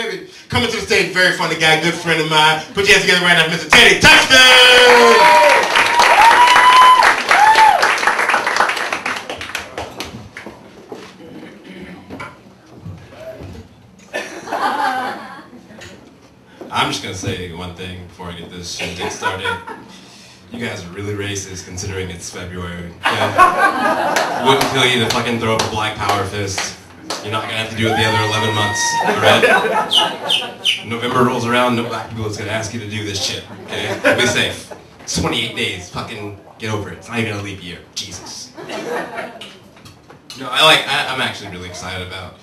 baby. Coming to the stage, very funny guy, good friend of mine. Put your hands together right now, Mr. Teddy Tutson! I'm just gonna say one thing before I get this shit started. You guys are really racist considering it's February. Yeah. Wouldn't kill you to fucking throw up a black power fist. You're not gonna have to do it the other 11 months, alright? November rolls around, no black people is gonna ask you to do this shit, okay? Be safe. It's 28 days, fucking get over it. It's not even a leap year, Jesus. No, I'm actually really excited about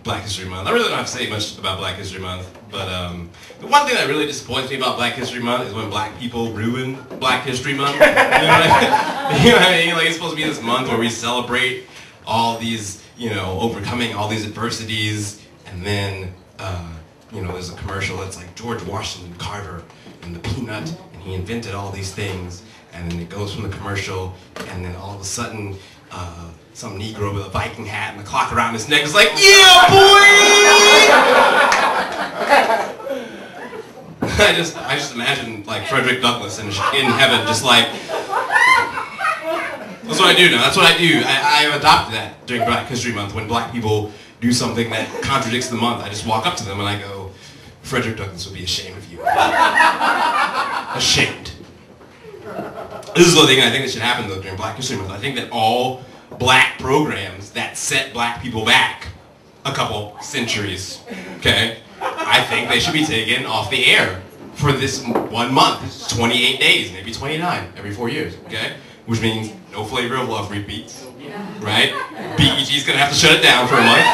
Black History Month. I really don't have to say much about Black History Month, but the one thing that really disappoints me about Black History Month is when black people ruin Black History Month. You know what I mean? You know what I mean? Like, it's supposed to be this month where we celebrate all these, you know, overcoming all these adversities, and then, you know, there's a commercial that's like George Washington Carver and the peanut, and he invented all these things, and then it goes from the commercial, and then all of a sudden, some Negro with a Viking hat and the clock around his neck is like, yeah, boy! I just imagine like Frederick Douglass in heaven, just like. That's what I do now. That's what I do. I have adopted that during Black History Month. When black people do something that contradicts the month, I just walk up to them and I go, Frederick Douglass would be ashamed of you. Ashamed. This is the thing I think that should happen though during Black History Month. I think that all black programs that set black people back a couple centuries, okay, I think they should be taken off the air for this 1 month. It's 28 days, maybe 29 every 4 years, okay? Which means no Flavor of Love repeats, right? BET's gonna have to shut it down for a month,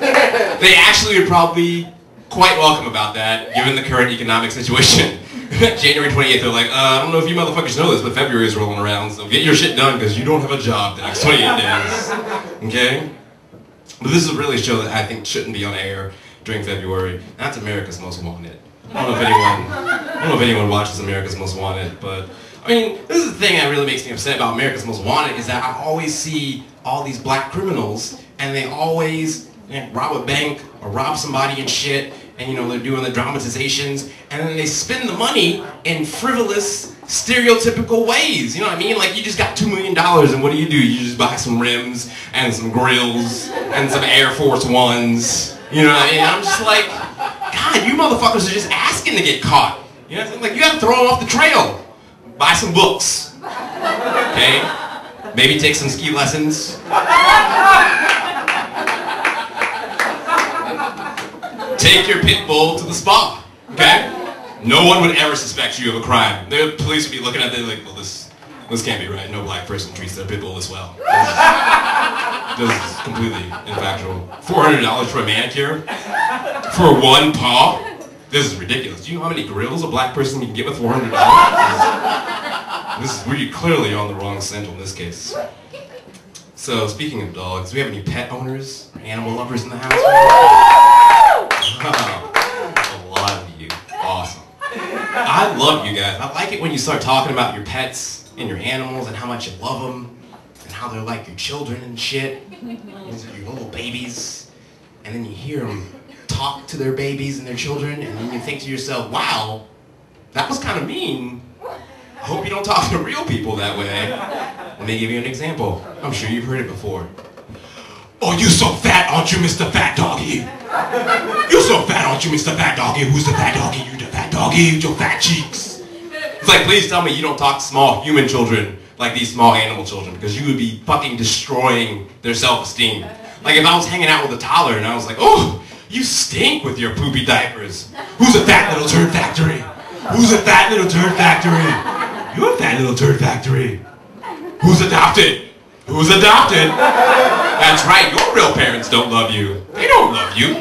okay? They actually are probably quite welcome about that, given the current economic situation. January 28th, they're like, I don't know if you motherfuckers know this, but February is rolling around, so get your shit done because you don't have a job the next 28 days, okay? But this is really a show that I think shouldn't be on air during February. That's America's Most Wanted. I don't know if anyone watches America's Most Wanted, but I mean, this is the thing that really makes me upset about America's Most Wanted is that I always see all these black criminals and they always rob a bank or rob somebody and shit, and you know, they're doing the dramatizations, and then they spend the money in frivolous, stereotypical ways. You know what I mean? Like, you just got $2 million, and what do? You just buy some rims, and some grills, and some Air Force Ones. You know what I mean? I'm just like, God, you motherfuckers are just asking to get caught. You know what I'm saying? Like, you gotta throw them off the trail. Buy some books. Okay? Maybe take some ski lessons. Take your pit bull to the spa, okay? No one would ever suspect you of a crime. The police would be looking at it like, well, this can't be right. No black person treats their pit bull this well. This is completely infactual. $400 for a manicure? For one paw? This is ridiculous. Do you know how many grills a black person can get with $400? This is really clearly on the wrong scent in this case. So, speaking of dogs, do we have any pet owners or animal lovers in the house? Oh, a lot of you. Awesome. I love you guys. I like it when you start talking about your pets and your animals and how much you love them and how they're like your children and shit. These are your little babies. And then you hear them talk to their babies and their children, and then you think to yourself, wow, that was kind of mean. I hope you don't talk to real people that way. Let me give you an example. I'm sure you've heard it before. Oh, you so fat, aren't you, Mr. Fat Doggy? You so fat, aren't you, Mr. Fat Doggy? Who's the fat doggy? You the fat doggy with your fat cheeks. It's like, please tell me you don't talk to small human children like these small animal children, because you would be fucking destroying their self-esteem. Like if I was hanging out with a toddler and I was like, oh, you stink with your poopy diapers. Who's a fat little turd factory? Who's a fat little turd factory? You're a fat little turd factory. Who's adopted? Who's adopted? That's right, your real parents don't love you. They don't love you.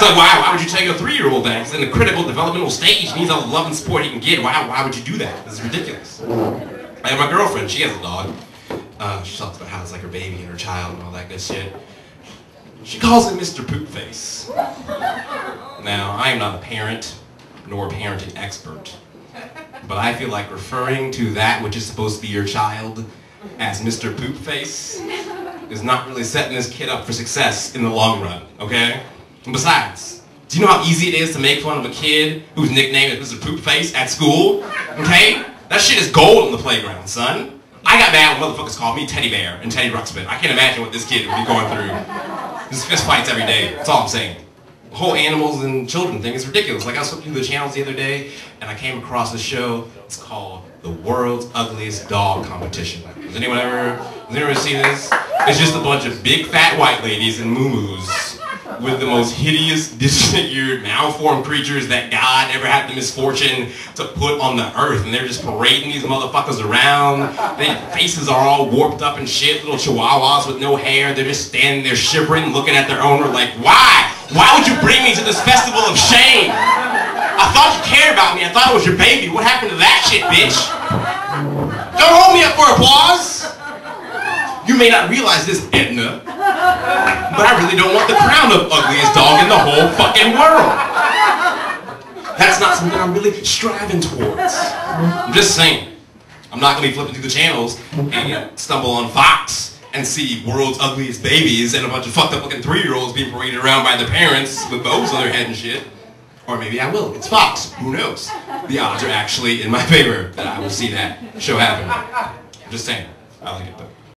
So why would you tell your 3-year-old that? He's in a critical developmental stage, needs all the love and support he can get. Why would you do that? This is ridiculous. I have my girlfriend, she has a dog. She talks about how it's like her baby and her child and all that good shit. She calls it Mr. Poopface. Now, I am not a parent, nor a parenting expert, but I feel like referring to that which is supposed to be your child as Mr. Poopface is not really setting this kid up for success in the long run, okay? And besides, do you know how easy it is to make fun of a kid whose nickname is Mr. Poop Face at school? Okay? That shit is gold on the playground, son. I got mad when motherfuckers called me Teddy Bear and Teddy Ruxpin. I can't imagine what this kid would be going through. There's fist fights every day. That's all I'm saying. The whole animals and children thing is ridiculous. Like I was flipping through the channels the other day and I came across a show. It's called The World's Ugliest Dog Competition. Has anyone ever seen this? It's just a bunch of big fat white ladies in muumuus with the most hideous, disfigured, malformed creatures that God ever had the misfortune to put on the earth. And they're just parading these motherfuckers around. Their faces are all warped up and shit. Little chihuahuas with no hair. They're just standing there shivering, looking at their owner like, why? Why would you bring me to this festival of shame? I thought you cared about me. I thought it was your baby. What happened to that shit, bitch? Don't hold me up for applause. You may not realize this, Edna, but I really don't want the crown of ugliest dog in the whole fucking world. That's not something I'm really striving towards. I'm just saying. I'm not going to be flipping through the channels and stumble on Fox and see world's ugliest babies and a bunch of fucked up looking 3-year-olds being paraded around by their parents with bows on their head and shit. Or maybe I will. It's Fox. Who knows? The odds are actually in my favor that I will see that show happen. I'm just saying. I like it though.